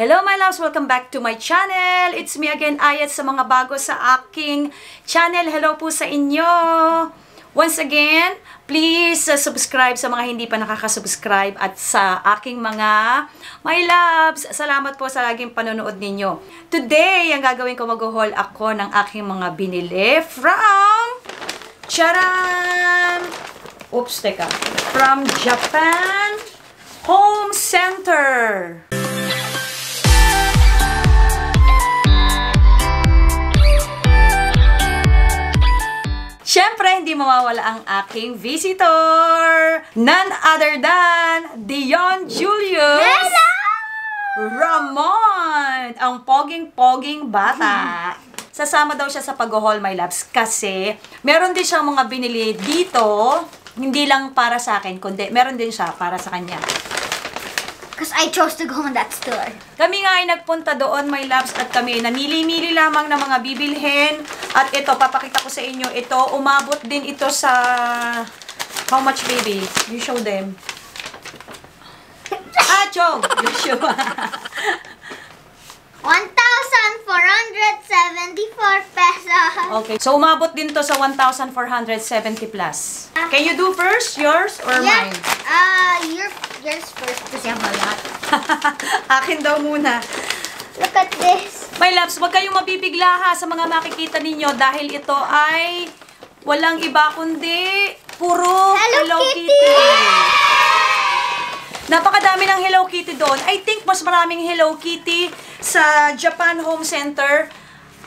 Hello my loves! Welcome back to my channel! It's me again, Ayat, sa mga bago sa aking channel. Hello po sa inyo! Once again, please subscribe sa mga hindi pa nakaka-subscribe at sa aking mga my loves. Salamat po sa laging panonood ninyo. Today, ang gagawin ko, mag-haul ako ng aking mga binili from... Charan! Oops, teka. From Japan Home Center. Siyempre, hindi mawawala ang aking visitor. None other than Dion Julius. Hello! Ramon! Ang poging-poging bata. Sasama daw siya sa pag-haul, my loves, kasi meron din siyang mga binili dito, hindi lang para sa akin, kundi meron din siya para sa kanya. Because I chose to go in that store. Kami nga ay nagpunta doon, my loves, at kami namili-mili lamang ng mga bibilhin. At ito, papakita ko sa inyo, ito, umabot din ito sa... How much, baby? You show them. Joe! You show. 1,474 pesos. Okay, so umabot din to sa 1,470 plus. Can you do first, yours or mine? Yours first kasi I have a lot. Akin daw muna. Look at this. My loves, huwag kayong mabibigla ha sa mga makikita ninyo dahil ito ay walang iba kundi puro Hello Kitty. Napakadami ng Hello Kitty doon. I think mas maraming Hello Kitty sa Japan Home Center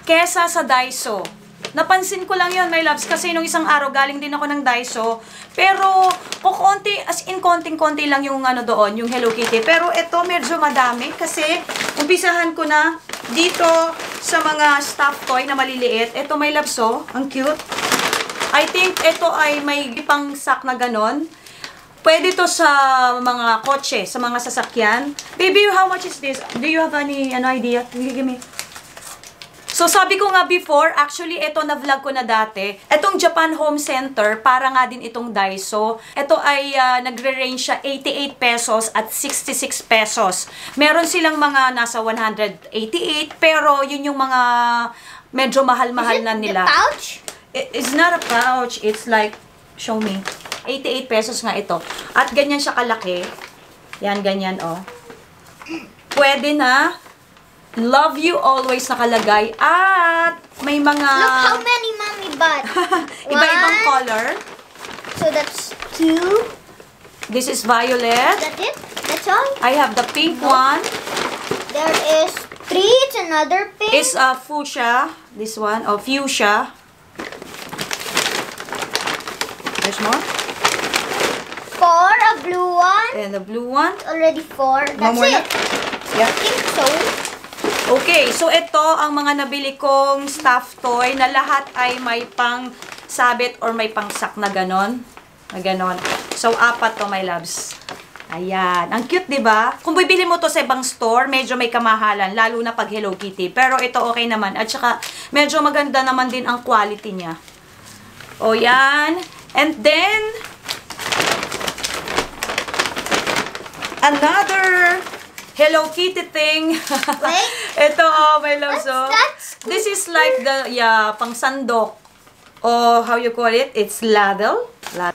kesa sa Daiso. Napansin ko lang yon, my loves, kasi nung isang araw galing din ako ng Daiso. Pero konti, as in konting-konti lang yung ano doon, yung Hello Kitty. Pero ito medyo madami kasi umpisahan ko na dito sa mga stuffed toy na maliliit. Ito, my loves, oh, ang cute. I think ito ay may pang sack na ganon. Pwede to sa mga kotse, sa mga sasakyan. Baby, how much is this? Do you have any idea? Give me. So, sabi ko nga before, actually, ito na-vlog ko na dati. Itong Japan Home Center, para nga din itong Daiso. Ito ay nagre-range siya 88 pesos at 66 pesos. Meron silang mga nasa 188, pero yun yung mga medyo mahal-mahal na nila. The pouch? It's not a pouch. It's like, show me. 88 pesos nga ito. At ganyan siya kalaki. Yan, ganyan, oh. Pwede na. Love you always nakalagay. At may mga... Look how many mommy bought. Iba-ibang color. So that's 2. This is violet. That's it? That's all? I have the pink one. There is 3. It's another pink. It's fuchsia. This one. Oh, fuchsia. There's more. 4. A blue one. And the blue one. Already 4. That's more it. Yeah. I think so. Okay, so ito ang mga nabili kong stuffed toy na lahat ay may pang sabit or may pang sack na ganon. Na ganon. So, 4 to, my loves. Ayan. Ang cute, diba? Kung bibili mo to sa ibang store, medyo may kamahalan, lalo na pag Hello Kitty. Pero ito okay naman. At saka, medyo maganda naman din ang quality niya. O, yan. And then, another Hello Kitty thing. Ito, oh, my love, so. This is like the, pang sandok. Oh, how you call it? It's ladle. I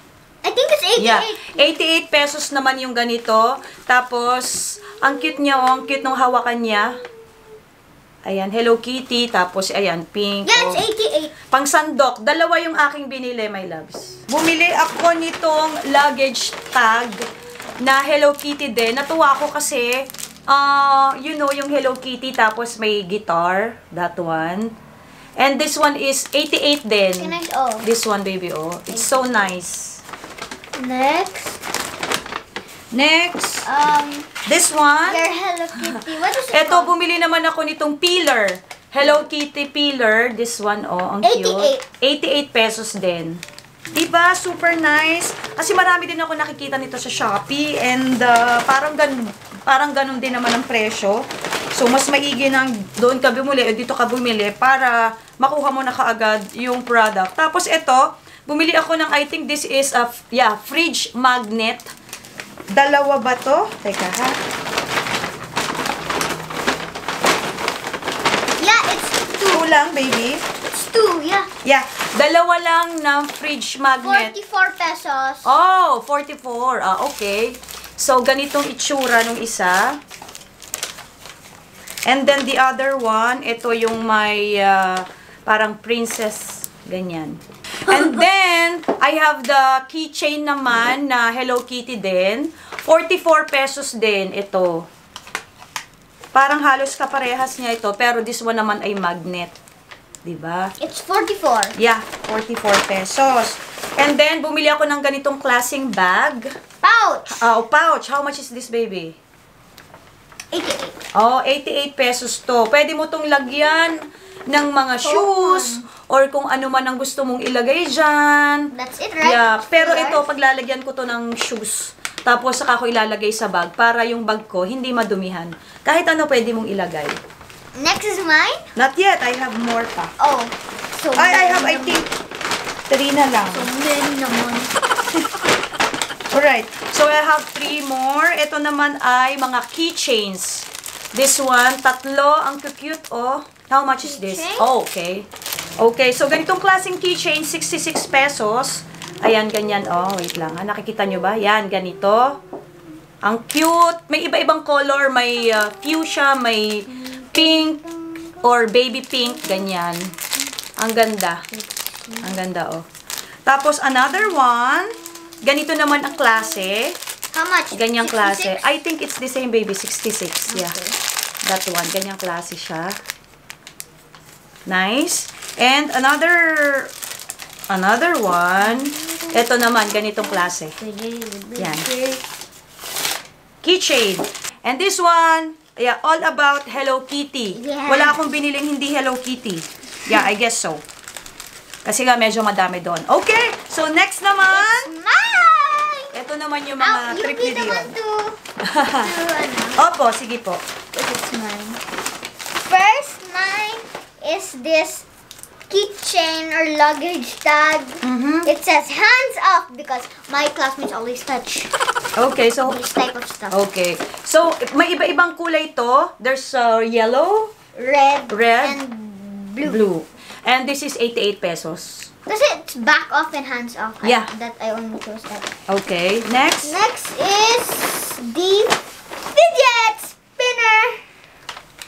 think it's 88. Yeah, 88 pesos naman yung ganito. Tapos, ang cute niya, oh, ang cute nung hawakan niya. Ayan, Hello Kitty. Tapos, ayan, pink. Yeah, oh. it's 88. Pang sandok. Dalawa yung aking binili, my loves. Bumili ako nitong luggage tag na Hello Kitty din. Natuwa ako kasi, you know, yung Hello Kitty, tapos may guitar. That one. And this one is 88 din. This one, baby, oh. It's so nice. Next. This one. Your Hello Kitty. What is it Ito, called? bumili naman ako nitong peeler. Hello Kitty peeler. This one, oh, ang cute. 88 pesos din. Diba? Super nice. Kasi marami din ako nakikita nito sa Shopee. And parang ganun din naman ang presyo. So, mas maigi nang doon ka bumili o dito ka bumili para makuha mo na kaagad yung product. Tapos ito, bumili ako ng, I think this is a, fridge magnet. Dalawa ba to? Teka ha. lang, baby. It's 2, yeah. Yeah, dalawa lang na fridge magnet. 44 pesos. Oh, 44. Ah, okay. So, ganitong itsura nung isa. And then the other one, ito yung may parang princess, ganyan. And then, I have the keychain naman na Hello Kitty din. 44 pesos din ito. Parang halos kaparehas niya ito, pero this one naman ay magnet. Diba? It's 44. Yeah, 44 pesos. And then, bumili ako ng ganitong klaseng bag. Pouch. Oh, pouch. How much is this, baby? 88. Oh, 88 pesos to. Pwede mo tong lagyan ng mga shoes or kung ano man ang gusto mong ilagay dyan. That's it, right? Yeah, pero Right? ito, paglalagyan ko to ng shoes. Tapos, saka ko ilalagay sa bag para yung bag ko hindi madumihan. Kahit ano pwede mong ilagay. Next is mine. Not yet. I have more pa. Oh. So I have, I many think, 3 na lang. So many naman. Alright. So, I have 3 more. Ito naman ay mga keychains. This one, 3. Ang cute, oh. How much is this? Keychain? Oh, okay. Okay. So, ganitong klaseng keychain, 66 pesos. Ayan, ganyan. Oh, wait lang. Ha? Nakikita nyo ba? Yan, ganito. Ang cute. May iba-ibang color. May fuchsia, may pink, or baby pink. Ganyan. Ang ganda. Ang ganda, oh. Tapos, another one. Ganito naman ang klase. How much? Ganyang 66? klase. I think it's the same, baby. 66. Yeah. Okay. That one. Ganyang klase siya. Nice. And another one. Ito naman, ganitong klase. Yan. Keychain. And this one, yeah, all about Hello Kitty. Yes. Wala akong biniling hindi Hello Kitty. Yeah, I guess so. Kasi nga medyo madami doon. Okay, so next naman. Mine! Ito naman yung mga You trip be the video. one to ano. Opo, sige po. It's mine. First, mine is this keychain or luggage tag. It says hands off because my classmates always touch Okay, so this type of stuff. okay. So may iba-ibang kulay to. There's yellow, Red, red, and blue. blue. And this is 88 pesos. Kasi it's back off and hands off. Yeah. I only chose that. Okay, next. Next is the fidget spinner.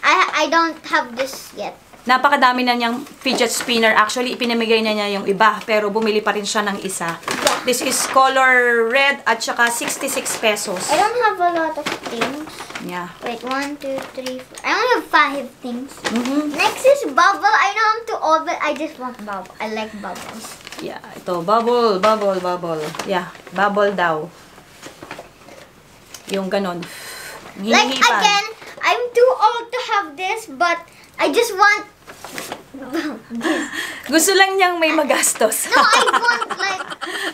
I don't have this yet. Napakadami na niyang fidget spinner. Actually, ipinamigay na niya yung iba, pero bumili pa rin siya ng isa. Yeah. This is color red at saka 66 pesos. I don't have a lot of things. Yeah. Wait, 1, 2, 3, 4. I only have 5 things. Mhm. Next is bubble. I know I'm too old, but I just want bubble. I like bubbles. Yeah, ito. Bubble, bubble, bubble. Yeah, bubble daw. Yung ganon. Like, Hinihipan. again, I'm too old to have this, but I just want... Gusto lang niyang may magastos. No, I want, like,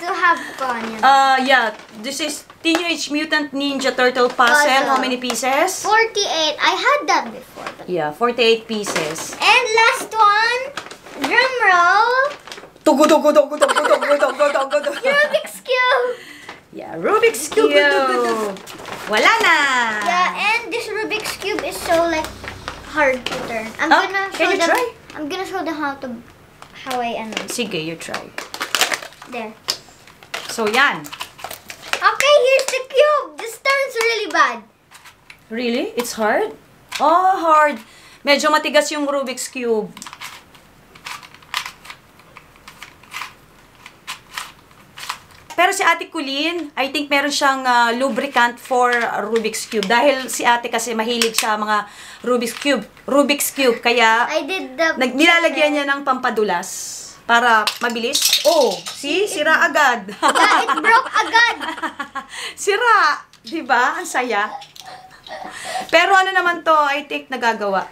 to have fun. You know? Yeah. This is Teenage Mutant Ninja Turtle Puzzle. Puzzle. How many pieces? 48. I had that before. But... Yeah, 48 pieces. And last one, drum roll, Tugu, tugu, tugu, tugu, tugu, tugu, tugu, tugu. Rubik's Cube. Yeah, Rubik's Cube. Wala na. Yeah, and this Rubik's Cube is so, like, hard to turn. I'm Oh, gonna can show you them. try? I'm gonna show them how I ano. Sige, you try. There. So, yan. Okay, here's the cube. This turns really bad. Really? It's hard? Oh, hard. Medyo matigas yung Rubik's Cube. Pero si Ate Colleen, I think meron siyang lubricant for Rubik's Cube. Dahil si Ate kasi mahilig siya mga Rubik's Cube. Rubik's Cube. Kaya, I did the... nilalagyan niya ng pampadulas. Para mabilis. Oh, see? Sira agad. Yeah, it broke agad. Sira. Diba? Ang saya. Pero ano naman to, I think nagagawa.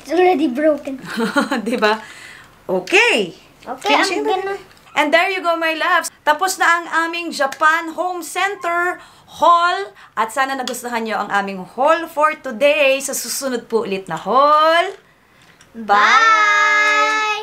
It's already broken. Diba? Okay. Okay, Finishing I'm gonna... And there you go, my loves. Tapos na ang aming Japan Home Center haul. At sana nagustuhan nyo ang aming haul for today. Sa susunod po ulit na haul. Bye! Bye!